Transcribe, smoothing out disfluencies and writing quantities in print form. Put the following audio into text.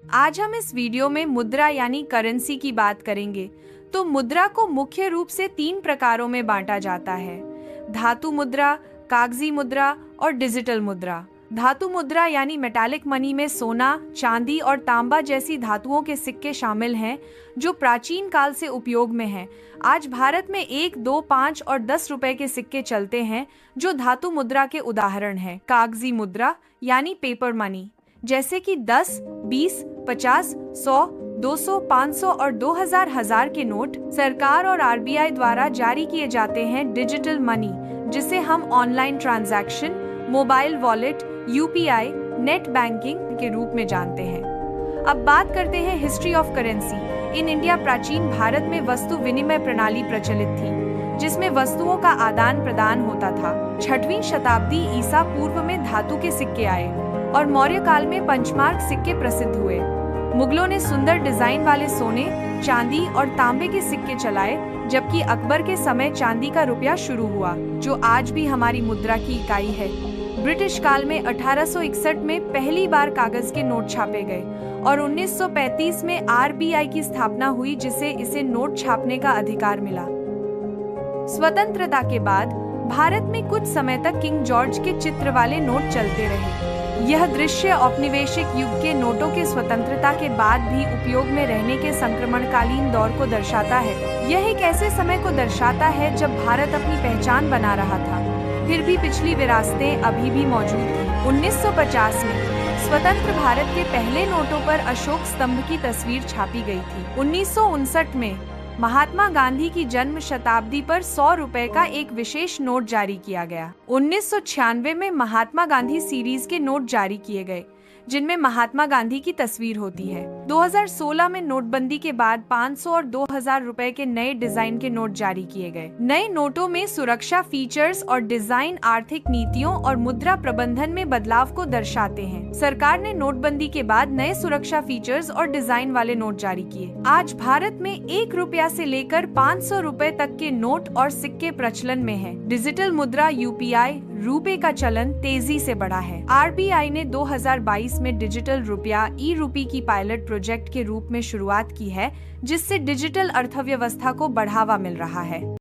आज हम इस वीडियो में मुद्रा यानी करेंसी की बात करेंगे। तो मुद्रा को मुख्य रूप से 3 प्रकारों में बांटा जाता है: धातु मुद्रा, कागजी मुद्रा और डिजिटल मुद्रा। धातु मुद्रा यानी मेटालिक मनी में सोना, चांदी और तांबा जैसी धातुओं के सिक्के शामिल हैं, जो प्राचीन काल से उपयोग में हैं। आज भारत में 1, 2, 5 और 10 रुपए के सिक्के चलते हैं, जो धातु मुद्रा के उदाहरण हैं। कागजी मुद्रा यानी पेपर मनी, जैसे कि 10, 20, 50, 100, 200, 500 और 2000 हजार के नोट सरकार और आरबीआई द्वारा जारी किए जाते हैं। डिजिटल मनी, जिसे हम online transaction, mobile wallet, UPI, net banking के रूप में जानते हैं। अब बात करते हैं history of currency in India. प्राचीन भारत में वस्तु विनिमय प्रणाली प्रचलित थी, जिसमें वस्तुओं का आदान प्रदान होता था। 6वीं शताब्दी ईसा पूर्व में धातु के सिक्के आए और मौर्य काल में पंचमार्क सिक्के प्रसिद्ध हुए। मुगलों ने सुंदर डिजाइन वाले सोने, चांदी और तांबे के सिक्के चलाए, जबकि अकबर के समय चांदी का रुपया शुरू हुआ, जो आज भी हमारी मुद्रा की इकाई है। ब्रिटिश काल में 1861 में पहली बार कागज के नोट छापे गए और 1935 में आरबीआई की स्थापना हुई, जिसे इसे नोट छापने का अधिकार मिला। स्वतंत्रता के बाद भारत में कुछ समय तक किंग जॉर्ज के चित्र वाले नोट चलते रहे। यह दृश्य औपनिवेशिक युग के नोटों के स्वतंत्रता के बाद भी उपयोग में रहने के संक्रमणकालीन दौर को दर्शाता है। यह एक ऐसे समय को दर्शाता है जब भारत अपनी पहचान बना रहा था, फिर भी पिछली विरासतें अभी भी मौजूद थी। 1950 में स्वतंत्र भारत के पहले नोटों पर अशोक स्तंभ की तस्वीर छापी गई थी। 1959 में महात्मा गांधी की जन्म शताब्दी पर 100 रुपए का एक विशेष नोट जारी किया गया। 1996 में महात्मा गांधी सीरीज के नोट जारी किए गए, जिनमें महात्मा गांधी की तस्वीर होती है। 2016 में नोटबंदी के बाद 500 और 2000 रुपए के नए डिजाइन के नोट जारी किए गए। नए नोटों में सुरक्षा फीचर्स और डिजाइन आर्थिक नीतियों और मुद्रा प्रबंधन में बदलाव को दर्शाते हैं। सरकार ने नोटबंदी के बाद नए सुरक्षा फीचर्स और डिजाइन वाले नोट जारी किए। आज भारत में 1 रुपया से लेकर 500 रुपए तक के नोट और सिक्के प्रचलन में है। डिजिटल मुद्रा यूपीआई रुपए का चलन तेजी से बढ़ा है। आरबीआई ने 2022 में डिजिटल रुपया ई-रूपी की पायलट प्रोजेक्ट के रूप में शुरुआत की है, जिससे डिजिटल अर्थव्यवस्था को बढ़ावा मिल रहा है।